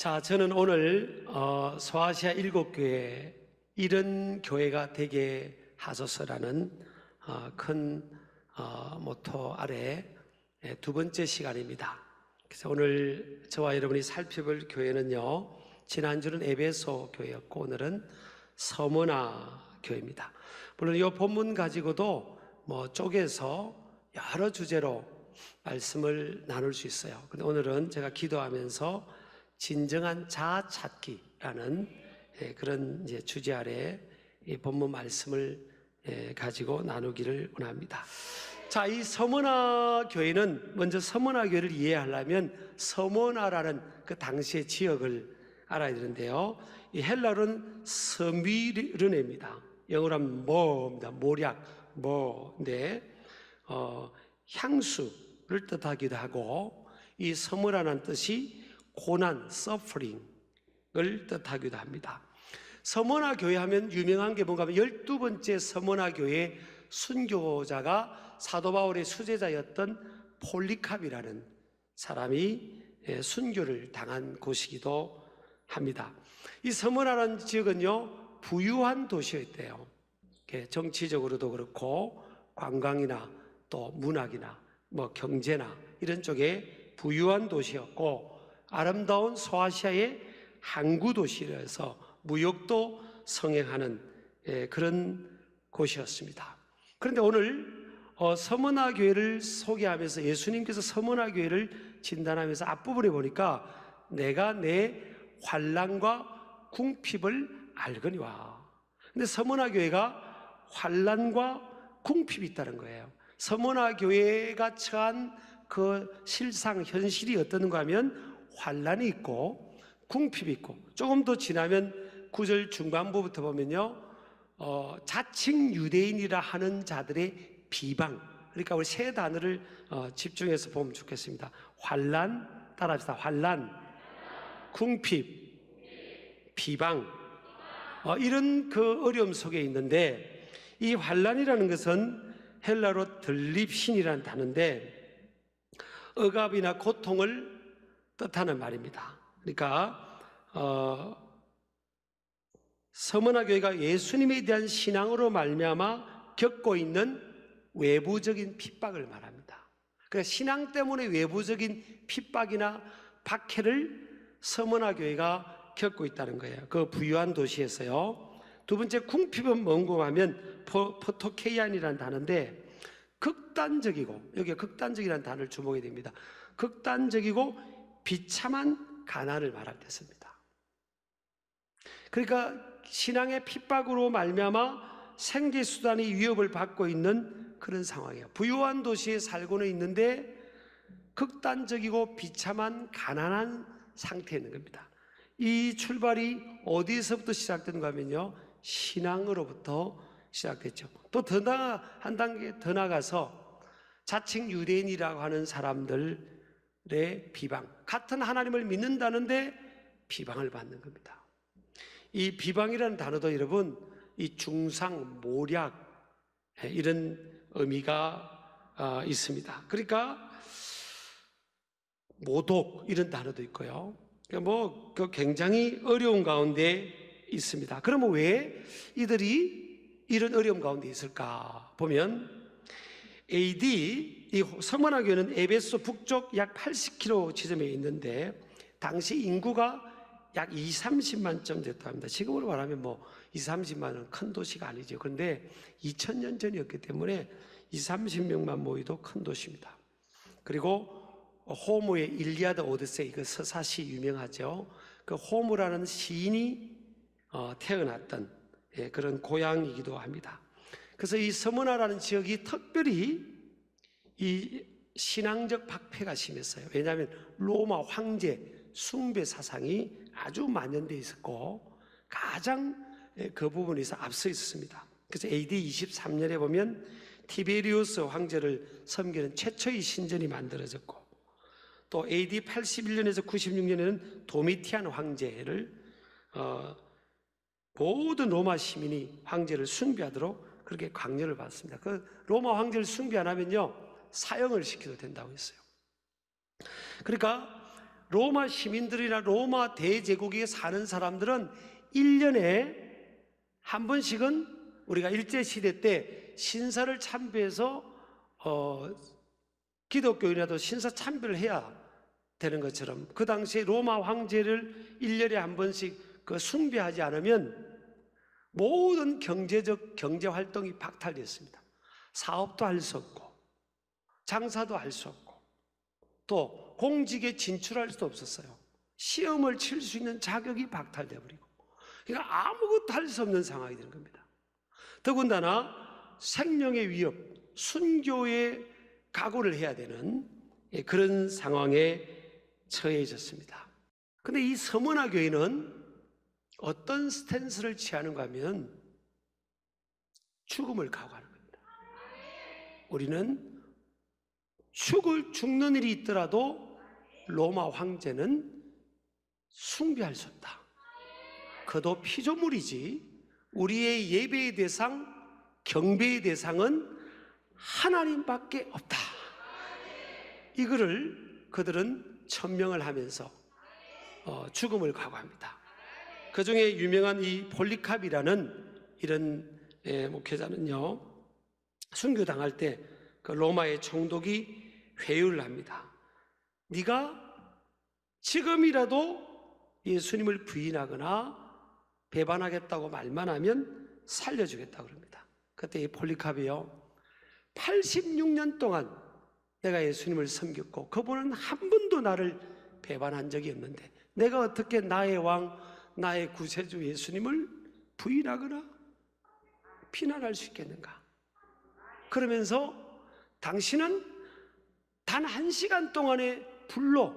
자, 저는 오늘 소아시아 7교회 이런 교회가 되게 하소서라는 큰 모토 아래 두 번째 시간입니다. 그래서 오늘 저와 여러분이 살펴볼 교회는요, 지난주는 에베소 교회였고 오늘은 서머나 교회입니다. 물론 이 본문 가지고도 쪼개서 여러 주제로 말씀을 나눌 수 있어요. 근데 오늘은 제가 기도하면서 진정한 자아 찾기라는 그런 주제 아래 이 본문 말씀을 가지고 나누기를 원합니다. 자, 이 서머나 교회는 먼저 서머나 교회를 이해하려면 서머나라는 그 당시의 지역을 알아야 되는데요. 이 헬라어는 스미르네입니다. 영어로 하면 뭐입니다. 모략, 뭐인데 향수를 뜻하기도 하고, 이 서머나라는 뜻이 고난, suffering을 뜻하기도 합니다. 서머나 교회 하면 유명한 게 뭔가 하면 12번째 서머나 교회 순교자가 사도 바울의 수제자였던 폴리캅이라는 사람이 순교를 당한 곳이기도 합니다. 이 서머나라는 지역은요, 부유한 도시였대요. 정치적으로도 그렇고 관광이나 또 문학이나 경제나 이런 쪽에 부유한 도시였고, 아름다운 소아시아의 항구 도시라서 무역도 성행하는 그런 곳이었습니다. 그런데 오늘 서머나 교회를 소개하면서 예수님께서 서머나 교회를 진단하면서 앞부분에 보니까 내가 내 환난과 궁핍을 알거니와. 근데 서머나 교회가 환난과 궁핍이 있다는 거예요. 서머나 교회가 처한 그 실상 현실이 어떤가 하면 환난이 있고 궁핍이 있고, 조금 더 지나면 9절 중반부부터 보면요, 자칭 유대인이라 하는 자들의 비방, 그러니까 우리 세 단어를 집중해서 보면 좋겠습니다. 환난, 따라합시다. 환난, 궁핍, 비방, 이런 그 어려움 속에 있는데, 이 환난이라는 것은 헬라로 들립신이라는 단어인데 억압이나 고통을 뜻하는 말입니다. 그러니까 서머나 교회가 예수님에 대한 신앙으로 말미암아 겪고 있는 외부적인 핍박을 말합니다. 그러니까 신앙 때문에 외부적인 핍박이나 박해를 서머나 교회가 겪고 있다는 거예요. 그 부유한 도시에서요. 두 번째 궁핍은 뭔가 하면 포토케이안이라는 단어인데, 극단적이고, 여기에 극단적이라는 단어를 주목해야 됩니다. 극단적이고 비참한 가난을 말할 때입니다. 그러니까 신앙의 핍박으로 말미암아 생계 수단이 위협을 받고 있는 그런 상황이에요. 부유한 도시에 살고는 있는데 극단적이고 비참한 가난한 상태에 있는 겁니다. 이 출발이 어디서부터 시작되는가 하면요, 신앙으로부터 시작됐죠. 또 한 단계 더 나가서 자칭 유대인이라고 하는 사람들의 비방, 같은 하나님을 믿는다는데 비방을 받는 겁니다. 이 비방이라는 단어도 여러분, 이 중상, 모략 이런 의미가 있습니다. 그러니까 모독 이런 단어도 있고요. 그러니까 굉장히 어려운 가운데 있습니다. 그러면 왜 이들이 이런 어려움 가운데 있을까 보면, AD, 이 서머나 교회는 에베소 북쪽 약 80km 지점에 있는데 당시 인구가 약 20-30만쯤 됐다고 합니다. 지금으로 말하면 20-30만은 큰 도시가 아니죠. 그런데 2000년 전이었기 때문에 20-30명만 모여도 큰 도시입니다. 그리고 호모의 일리아드 오디세이, 그 서사시 유명하죠. 그 호모라는 시인이 태어났던 그런 고향이기도 합니다. 그래서 이 서머나라는 지역이 특별히 이 신앙적 박해가 심했어요. 왜냐하면 로마 황제 숭배 사상이 아주 만연되어 있었고 가장 그 부분에서 앞서 있었습니다. 그래서 AD 23년에 보면 티베리우스 황제를 섬기는 최초의 신전이 만들어졌고, 또 AD 81년에서 96년에는 도미티안 황제를 모든 로마 시민이 황제를 숭배하도록 그렇게 강요를 받습니다. 그 로마 황제를 숭배 안 하면요, 사형을 시켜도 된다고 했어요. 그러니까 로마 시민들이나 로마 대제국에 사는 사람들은 1년에 한 번씩은 우리가 일제시대 때 신사를 참배해서 기독교인이라도 신사 참배를 해야 되는 것처럼 그 당시에 로마 황제를 1년에 한 번씩 숭배하지 않으면 모든 경제 활동이 박탈됐습니다. 사업도 할 수 없고 장사도 할 수 없고 또 공직에 진출할 수도 없었어요. 시험을 칠 수 있는 자격이 박탈돼 버리고 그러니까 아무것도 할 수 없는 상황이 되는 겁니다. 더군다나 생명의 위협, 순교의 각오를 해야 되는 그런 상황에 처해졌습니다. 그런데 이 서문화 교회는 어떤 스탠스를 취하는가 하면 죽음을 각오하는 겁니다. 우리는 죽는 일이 있더라도 로마 황제는 숭배할 수 없다. 그도 피조물이지 우리의 예배의 대상, 경배의 대상은 하나님밖에 없다. 이거를 그들은 천명을 하면서 죽음을 각오합니다. 그 중에 유명한 이 폴리캅이라는 이런 목회자는요, 순교당할 때 그 로마의 총독이 회유를 합니다. 네가 지금이라도 예수님을 부인하거나 배반하겠다고 말만 하면 살려주겠다고 그럽니다. 그때 이 폴리캅이요, 86년 동안 내가 예수님을 섬겼고 그분은 한 번도 나를 배반한 적이 없는데 내가 어떻게 나의 왕, 나의 구세주 예수님을 부인하거나 비난할 수 있겠는가? 그러면서 당신은 단 1시간 동안의 불로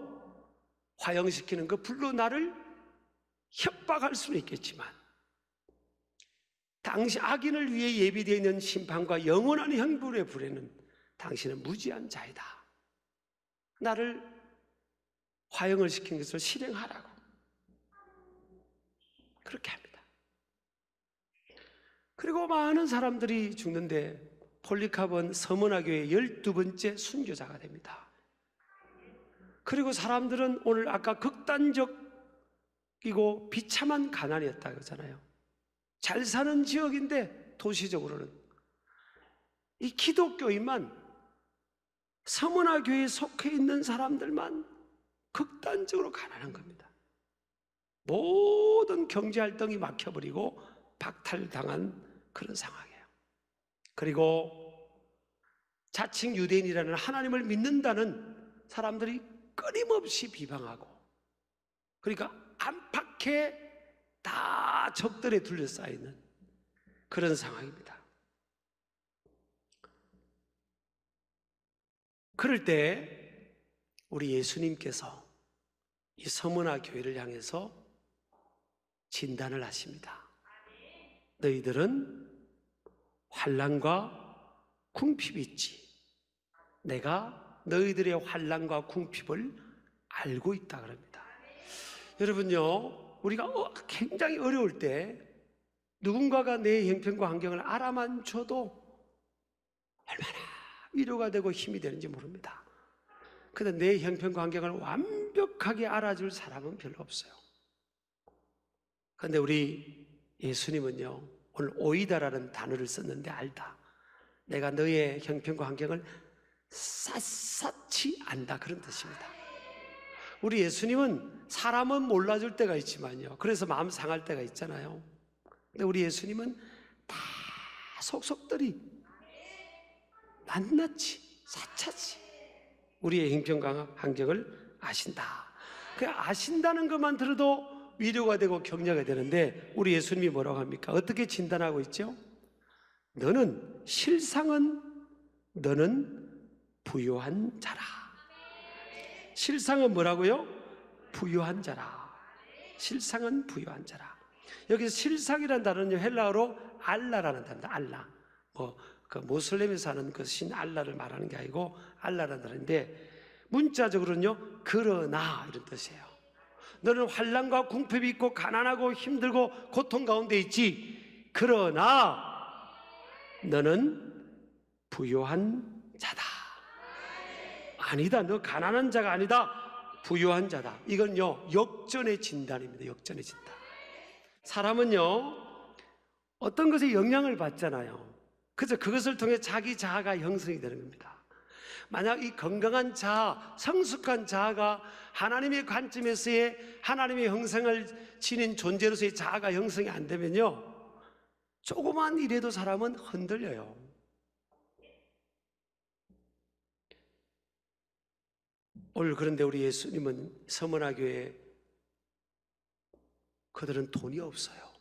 화형시키는 그 불로 나를 협박할 수는 있겠지만 당신 악인을 위해 예비되어 있는 심판과 영원한 형벌의 불에는 당신은 무지한 자이다. 나를 화형을 시킨 것을 실행하라고 그렇게 합니다. 그리고 많은 사람들이 죽는데 폴리캅은 서문화교의 12번째 순교자가 됩니다. 그리고 사람들은 오늘 아까 극단적이고 비참한 가난이었다고 하잖아요. 잘 사는 지역인데 도시적으로는 이 기독교인만, 서문화교회에 속해 있는 사람들만 극단적으로 가난한 겁니다. 모든 경제활동이 막혀버리고 박탈당한 그런 상황이에요. 그리고 자칭 유대인이라는 하나님을 믿는다는 사람들이 끊임없이 비방하고, 그러니까 안팎에 다 적들에 둘러싸여 있는 그런 상황입니다. 그럴 때 우리 예수님께서 이 서문화 교회를 향해서 진단을 하십니다. 너희들은 환난과 궁핍이 있지. 내가 너희들의 환난과 궁핍을 알고 있다 그럽니다. 여러분요, 우리가 굉장히 어려울 때 누군가가 내 형편과 환경을 알아만 줘도 얼마나 위로가 되고 힘이 되는지 모릅니다. 그런데 내 형편과 환경을 완벽하게 알아줄 사람은 별로 없어요. 그런데 우리 예수님은요, 오늘 오이다라는 단어를 썼는데 알다. 내가 너의 형편과 환경을 샅샅이 안다, 그런 뜻입니다. 우리 예수님은 사람은 몰라줄 때가 있지만요, 그래서 마음 상할 때가 있잖아요. 근데 우리 예수님은 다 속속들이 낱낱이 사차지 우리의 형편과 환경을 아신다. 그 아신다는 것만 들어도 위로가 되고 격려가 되는데 우리 예수님이 뭐라고 합니까? 어떻게 진단하고 있죠? 너는 실상은 너는 부유한 자라. 실상은 뭐라고요? 부유한 자라. 실상은 부유한 자라. 여기서 실상이라는 단어는 헬라어로 알라라는 단어입니다. 알라. 그 모슬렘에 사는 그 신 알라를 말하는 게 아니고 알라라는 단어인데 문자적으로는요, 그러나 이런 뜻이에요. 너는 환난과 궁핍이 있고 가난하고 힘들고 고통 가운데 있지. 그러나 너는 부유한 자다. 아니다, 너 가난한 자가 아니다. 부유한 자다. 이건요, 역전의 진단입니다. 역전의 진단. 사람은요, 어떤 것에 영향을 받잖아요. 그래서 그것을 통해 자기 자아가 형성이 되는 겁니다. 만약 이 건강한 자아, 성숙한 자아가 하나님의 관점에서의 하나님의 형성을 지닌 존재로서의 자아가 형성이 안 되면요, 조그만 일에도 사람은 흔들려요. 오늘 그런데 우리 예수님은 서문화교회 그들은 돈이 없어요.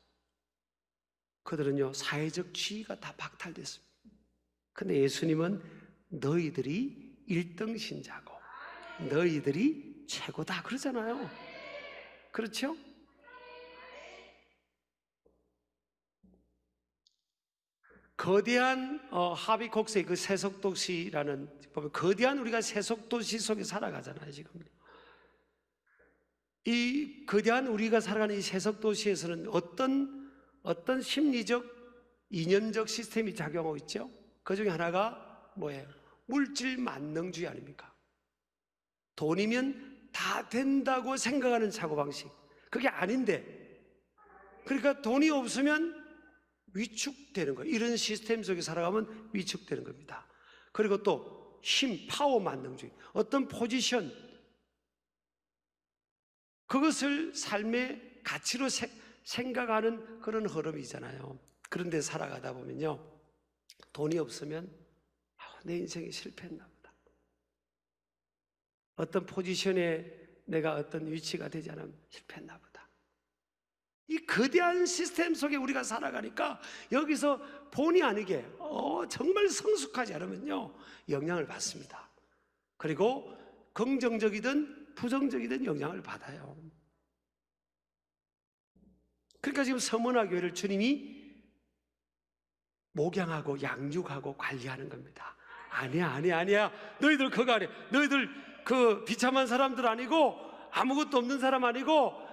그들은요, 사회적 지위가 다 박탈됐습니다. 근데 예수님은 너희들이 1등 신자고 너희들이 최고다 그러잖아요. 그렇죠? 거대한 하비콕스의 그 세속도시라는, 보면 거대한 우리가 세속도시 속에 살아가잖아요. 지금 이 거대한 우리가 살아가는 이 세속도시에서는 어떤 심리적 이념적 시스템이 작용하고 있죠. 그 중에 하나가 뭐예요? 물질 만능주의 아닙니까? 돈이면 다 된다고 생각하는 사고방식. 그게 아닌데, 그러니까 돈이 없으면 위축되는 거예요. 이런 시스템 속에 살아가면 위축되는 겁니다. 그리고 또 힘, 파워 만능주의, 어떤 포지션, 그것을 삶의 가치로 생각하는 그런 흐름이잖아요. 그런데 살아가다 보면요, 돈이 없으면 내 인생이 실패했나 보다, 어떤 포지션에 내가 어떤 위치가 되지 않으면 실패했나 보다. 이 거대한 시스템 속에 우리가 살아가니까 여기서 본의 아니게 정말 성숙하지 않으면요, 영향을 받습니다. 그리고 긍정적이든 부정적이든 영향을 받아요. 그러니까 지금 서문화교회를 주님이 목양하고 양육하고 관리하는 겁니다. 아니야. 너희들 그거 아니야. 너희들 그 비참한 사람들 아니고, 아무것도 없는 사람 아니고,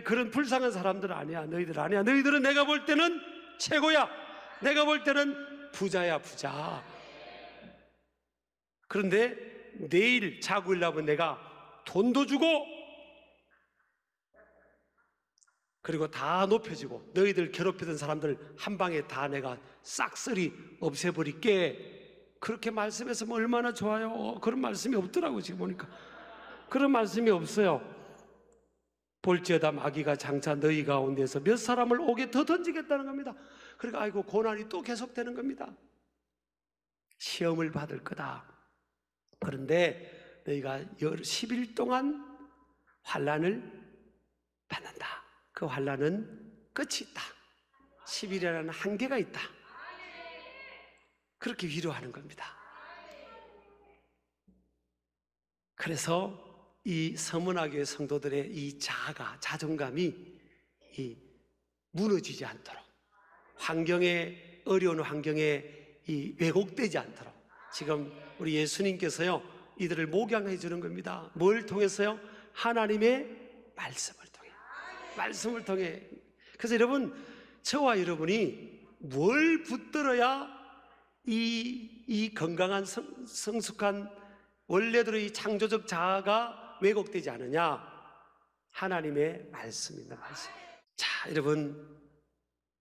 그런 불쌍한 사람들 아니야. 너희들 아니야. 너희들은 내가 볼 때는 최고야. 내가 볼 때는 부자야, 부자. 그런데 내일 자고 일어나면 내가 돈도 주고, 그리고 다 높여지고, 너희들 괴롭히던 사람들 한 방에 다 내가 싹쓸이 없애버릴게. 그렇게 말씀해서 얼마나 좋아요. 그런 말씀이 없더라고. 지금 보니까 그런 말씀이 없어요. 볼지어다 마귀가 장차 너희 가운데서 몇 사람을 옥에 더 던지겠다는 겁니다. 그러니까 아이고, 고난이 또 계속되는 겁니다. 시험을 받을 거다. 그런데 너희가 10일 동안 환난을 받는다. 그 환난은 끝이 있다. 10일이라는 한계가 있다. 그렇게 위로하는 겁니다. 그래서 이 서문화교회 성도들의 이 자아가, 자존감이 무너지지 않도록, 어려운 환경에 왜곡되지 않도록 지금 우리 예수님께서요, 이들을 목양해 주는 겁니다. 뭘 통해서요? 하나님의 말씀을 통해. 그래서 여러분, 저와 여러분이 뭘 붙들어야 이 건강한 성숙한 원래대로 이 창조적 자아가 왜곡되지 않느냐? 하나님의 말씀입니다. 말씀. 자, 여러분,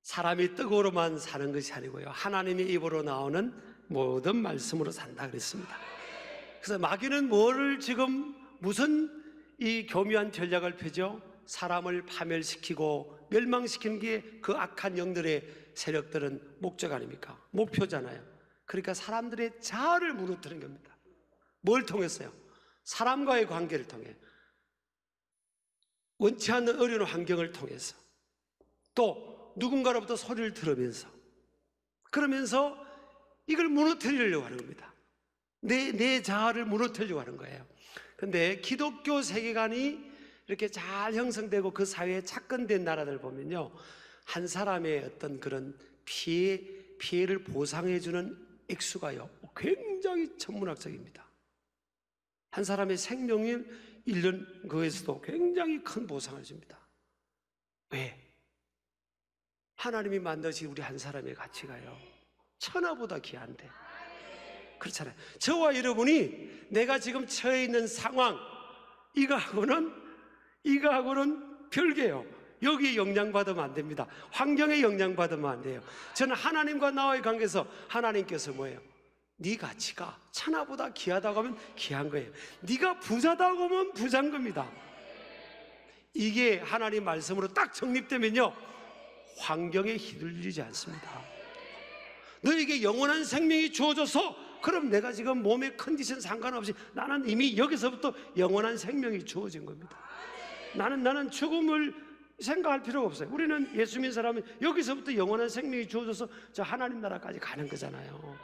사람이 떡으로만 사는 것이 아니고요, 하나님의 입으로 나오는 모든 말씀으로 산다 그랬습니다. 그래서 마귀는 무슨 이 교묘한 전략을 펴죠? 사람을 파멸시키고 멸망시키는 게 그 악한 영들의 세력들은 목적 아닙니까? 목표잖아요. 그러니까 사람들의 자아를 무너뜨리는 겁니다. 뭘 통해서요? 사람과의 관계를 통해, 원치 않는 어려운 환경을 통해서, 또 누군가로부터 소리를 들으면서, 그러면서 이걸 무너뜨리려고 하는 겁니다. 내 자아를 무너뜨리려고 하는 거예요. 그런데 기독교 세계관이 이렇게 잘 형성되고 그 사회에 착근된 나라들 보면요, 한 사람의 어떤 그런 피해를 보상해주는 액수가요, 굉장히 천문학적입니다. 한 사람의 생명을 잃는 거에서도 굉장히 큰 보상을 줍니다. 왜? 하나님이 만드신 우리 한 사람의 가치가요, 천하보다 귀한데. 그렇잖아요. 저와 여러분이 내가 지금 처해 있는 상황, 이거하고는 별개예요. 여기에 영향받으면 안 됩니다. 환경에 영향받으면 안 돼요. 저는 하나님과 나와의 관계에서 하나님께서 뭐예요? 네 가치가 천하보다 귀하다고 하면 귀한 거예요. 네가 부자다고 하면 부자인 겁니다. 이게 하나님 말씀으로 딱 정립되면요, 환경에 휘둘리지 않습니다. 너에게 영원한 생명이 주어져서, 그럼 내가 지금 몸의 컨디션 상관없이 나는 이미 여기서부터 영원한 생명이 주어진 겁니다. 나는 죽음을 생각할 필요가 없어요. 우리는 예수 믿는 사람은 여기서부터 영원한 생명이 주어져서 저 하나님 나라까지 가는 거잖아요.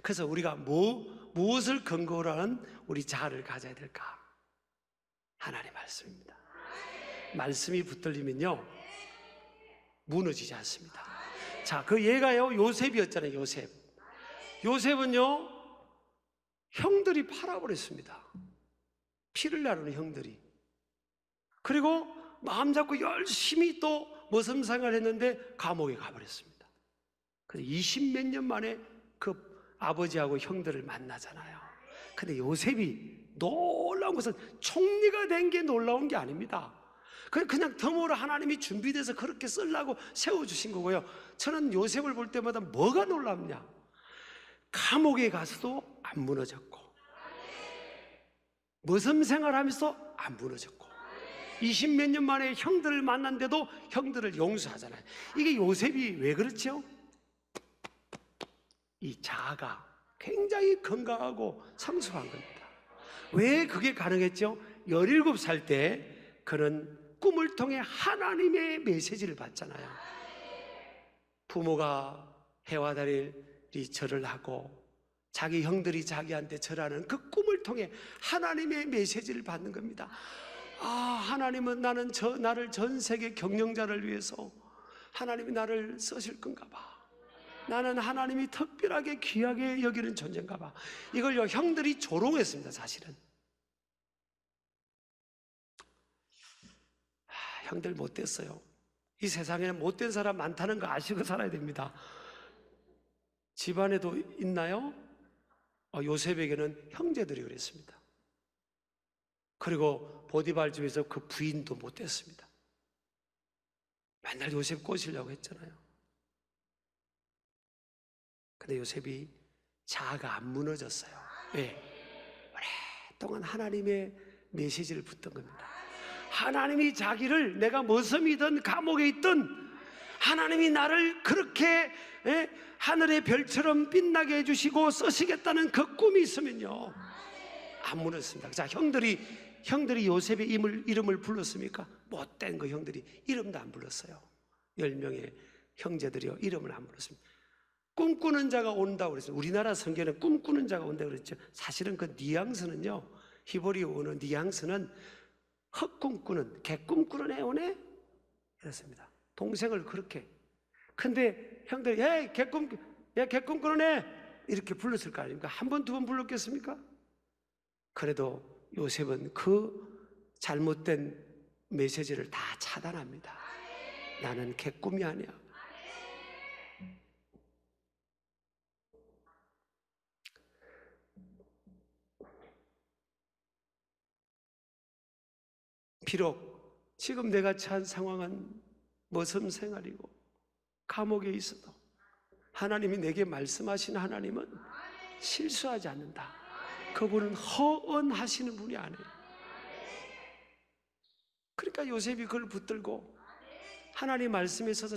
그래서 우리가 무엇을 근거로 하는 우리 자아를 가져야 될까? 하나님의 말씀입니다. 말씀이 붙들리면요, 무너지지 않습니다. 자, 그 얘가요, 요셉이었잖아요. 요셉은요, 형들이 팔아버렸습니다. 피를 나누는 형들이. 그리고 마음 잡고 열심히 또 머슴 생활을 했는데 감옥에 가버렸습니다. 그래서 20몇 년 만에 그 아버지하고 형들을 만나잖아요. 근데 요셉이 놀라운 것은 총리가 된 게 놀라운 게 아닙니다. 그냥 덤으로 하나님이 준비돼서 그렇게 쓰려고 세워주신 거고요. 저는 요셉을 볼 때마다 뭐가 놀랍냐? 감옥에 가서도 안 무너졌고, 머슴 생활하면서 안 무너졌고, 20몇 년 만에 형들을 만난데도 형들을 용서하잖아요. 이게 요셉이 왜 그렇죠? 이 자아가 굉장히 건강하고 성숙한 겁니다. 왜 그게 가능했죠? 17살 때 그는 꿈을 통해 하나님의 메시지를 받잖아요. 부모가 해와 달이 절을 하고 자기 형들이 자기한테 절하는 그 꿈을 통해 하나님의 메시지를 받는 겁니다. 아, 하나님은 나를 전 세계 경영자를 위해서 하나님이 나를 쓰실 건가 봐. 나는 하나님이 특별하게 귀하게 여기는 존재인가 봐. 이걸요, 형들이 조롱했습니다. 사실은 형들 못됐어요. 이 세상에는 못된 사람 많다는 거 아시고 살아야 됩니다. 집안에도 있나요? 요셉에게는 형제들이 그랬습니다. 그리고 보디발 집에서 그 부인도 못됐습니다. 맨날 요셉 꼬시려고 했잖아요. 근데 요셉이 자아가 안 무너졌어요. 왜? 오랫동안 하나님의 메시지를 붙던 겁니다. 하나님이 자기를, 내가 머슴이든 감옥에 있든 하나님이 나를 그렇게 하늘의 별처럼 빛나게 해주시고 쓰시겠다는 그 꿈이 있으면요, 안 무너졌습니다. 자, 형들이 요셉의 이름을 불렀습니까? 못된 그 형들이 이름도 안 불렀어요. 10명의 형제들이요, 이름을 안 불렀습니다. 꿈꾸는 자가 온다고 그랬어요. 우리나라 성경에는 꿈꾸는 자가 온다고 그랬죠. 사실은 그 뉘앙스는요, 히브리어의 뉘앙스는 헛 꿈꾸는, 개 꿈꾸는 애 오네? 이랬습니다. 동생을 그렇게. 근데 형들이, 야, 개 꿈꾸는 애! 이렇게 불렀을 거 아닙니까? 한 번, 두 번 불렀겠습니까? 그래도 요셉은 그 잘못된 메시지를 다 차단합니다. 나는 개 꿈이 아니야. 비록 지금 내가 처한 상황은 머슴 생활이고 감옥에 있어도 하나님이 내게 말씀하신 하나님은 실수하지 않는다. 그분은 허언하시는 분이 아니에요. 그러니까 요셉이 그걸 붙들고 하나님 말씀에 서서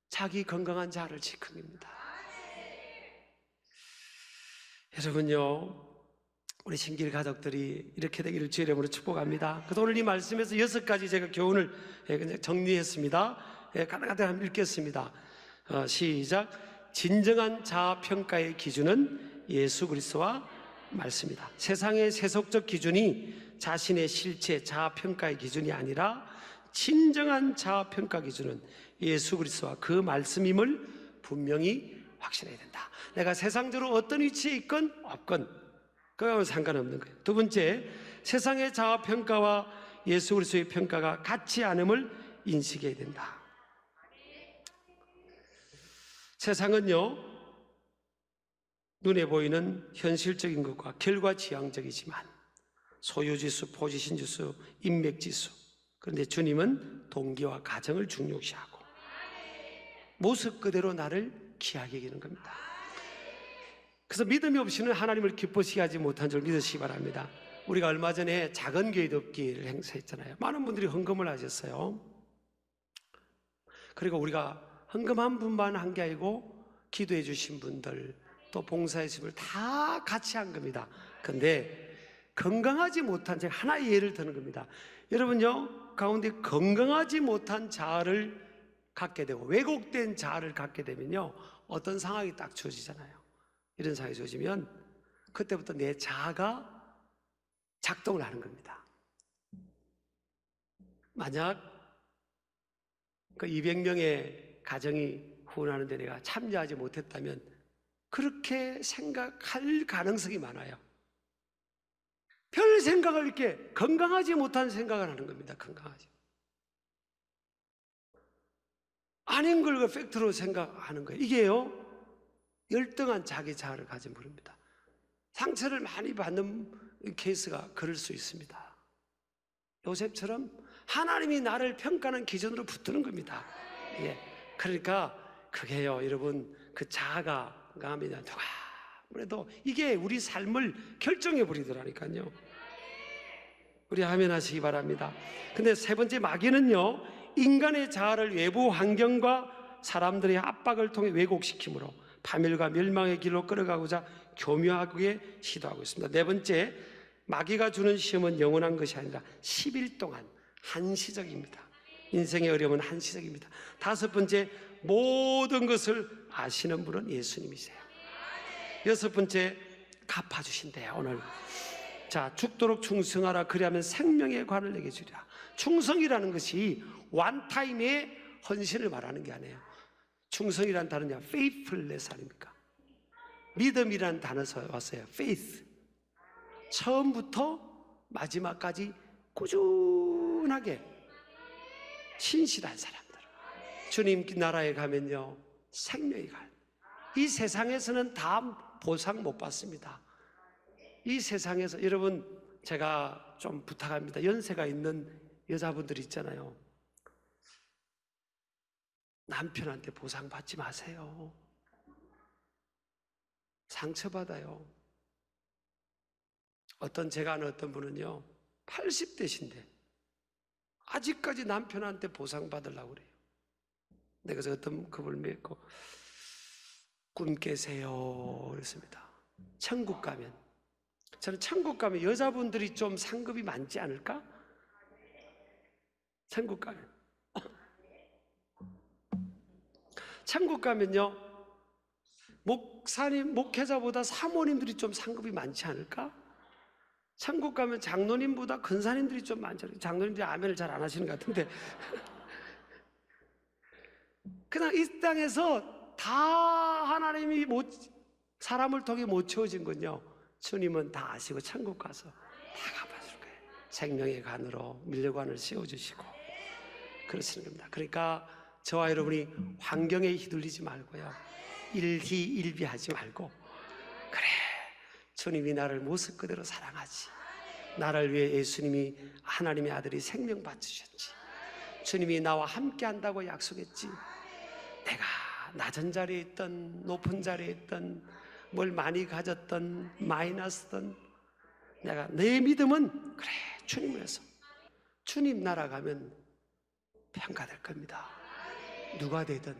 자기 건강한 자아를 지킨 겁니다. 여러분요, 우리 신길 가족들이 이렇게 되기를 주의 이름으로 축복합니다. 그래서 오늘 이 말씀에서 6가지 제가 교훈을 정리했습니다. 가다가다 한번 읽겠습니다. 시작. 진정한 자아평가의 기준은 예수 그리스도와 말씀이다. 세상의 세속적 기준이 자신의 실체 자아평가의 기준이 아니라 진정한 자아평가 기준은 예수 그리스도와 그 말씀임을 분명히 확신해야 된다. 내가 세상적으로 어떤 위치에 있건 없건 그거하고는 상관없는 거예요. 두 번째, 세상의 자아평가와 예수 그리스도의 평가가 같지 않음을 인식해야 된다. 세상은요, 눈에 보이는 현실적인 것과 결과지향적이지만 소유지수, 포지션지수, 인맥지수, 그런데 주님은 동기와 가정을 중요시하고 모습 그대로 나를 귀하게 여기는 겁니다. 그래서 믿음이 없이는 하나님을 기쁘시게 하지 못한 줄 믿으시기 바랍니다. 우리가 얼마 전에 작은 교회 덮기를 행사했잖아요. 많은 분들이 헌금을 하셨어요. 그리고 우리가 헌금 한 분만 한 게 아니고 기도해 주신 분들 또 봉사해 주신 분들 다 같이 한 겁니다. 그런데 건강하지 못한, 제가 하나의 예를 드는 겁니다. 여러분요, 가운데 건강하지 못한 자아를 갖게 되고 왜곡된 자아를 갖게 되면요, 어떤 상황이 딱 주어지잖아요. 이런 상황이 주어지면 그때부터 내 자아가 작동을 하는 겁니다. 만약 그 200명의 가정이 후원하는데 내가 참여하지 못했다면 그렇게 생각할 가능성이 많아요. 별 생각을 이렇게 건강하지 못한 생각을 하는 겁니다. 건강하지 아닌 걸 그 팩트로 생각하는 거예요. 이게요, 열등한 자기 자아를 가진 분입니다. 상처를 많이 받는 케이스가 그럴 수 있습니다. 요셉처럼 하나님이 나를 평가하는 기준으로 붙드는 겁니다. 예. 그러니까 그게요, 여러분, 그 자아가 강하면 누가 그래도 이게 우리 삶을 결정해 버리더라니까요. 우리 아멘 하시기 바랍니다. 근데 세 번째, 마귀는요, 인간의 자아를 외부 환경과 사람들의 압박을 통해 왜곡시키므로 파멸과 멸망의 길로 끌어가고자 교묘하게 시도하고 있습니다. 네 번째, 마귀가 주는 시험은 영원한 것이 아니라 10일 동안 한시적입니다. 인생의 어려움은 한시적입니다. 다섯 번째, 모든 것을 아시는 분은 예수님이세요. 여섯 번째, 갚아주신대요. 오늘 자, 죽도록 충성하라, 그리하면 생명의 관을 내게 주리라. 충성이라는 것이 원타임의 헌신을 말하는 게 아니에요. 충성이라는 단어는 faithfulness 아닙니까? 믿음이라는 단어에서 왔어요. faith. 처음부터 마지막까지 꾸준하게 신실한 사람들, 주님 나라에 가면요, 생명이 가요. 이 세상에서는 다 보상 못 받습니다. 이 세상에서, 여러분, 제가 좀 부탁합니다. 연세가 있는 여자분들 있잖아요. 남편한테 보상 받지 마세요. 상처받아요. 제가 아는 어떤 분은요, 80대신데 아직까지 남편한테 보상 받으려고 그래요. 내가 어떤 그분을 믿고 꿈 깨세요 그랬습니다. 천국 가면, 저는 천국 가면 여자분들이 좀 상급이 많지 않을까? 천국 가면 천국 가면요, 목사님, 목회자보다 사모님들이 좀 상급이 많지 않을까? 천국 가면 장로님보다 근사님들이 좀 많지 않을까? 장로님들이 아멘을 잘 안 하시는 것 같은데 그냥 이 땅에서 다 하나님이 사람을 통해 못 채워진 건요, 주님은 다 아시고 천국 가서 다 갚아줄 거예요. 생명의 관으로 밀려관을 씌워주시고 그러시는 겁니다. 그러니까 저와 여러분이 환경에 휘둘리지 말고요, 일희일비하지 말고, 그래, 주님이 나를 모습 그대로 사랑하지, 나를 위해 예수님이, 하나님의 아들이 생명 바치셨지, 주님이 나와 함께 한다고 약속했지, 내가 낮은 자리에 있던 높은 자리에 있던 뭘 많이 가졌던 마이너스든, 내가 내 믿음은 그래, 주님을 해서 주님 나라 가면 평가될 겁니다. 누가 되든.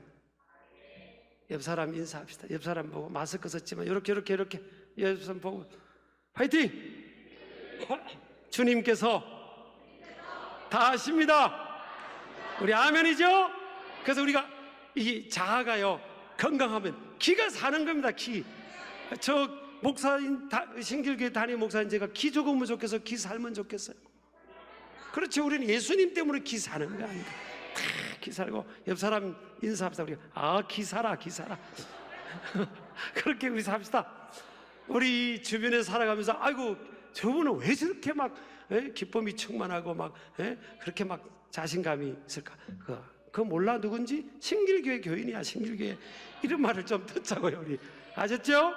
옆 사람 인사합시다. 옆 사람 보고, 마스크 썼지만 이렇게 옆 사람 보고 화이팅! 주님께서 다 하십니다. 우리 아멘이죠? 그래서 우리가 이 자아가요, 건강하면 기가 사는 겁니다. 기. 저 목사인, 신길교회 담임 목사인 제가 기 죽으면 좋겠어, 기 살면 좋겠어요? 그렇죠. 우리는 예수님 때문에 기 사는 거 아닙니까? 기 살고, 옆 사람 인사합시다. 우리가 기 살아, 기 살아. 그렇게 우리 삽시다. 우리 주변에 살아가면서 아이고, 저분은 왜 저렇게 막 기쁨이 충만하고 막 그렇게 막 자신감이 있을까? 그거 몰라 누군지? 신길교회 교인이야, 신길교회. 이런 말을 좀 듣자고요, 우리. 아셨죠?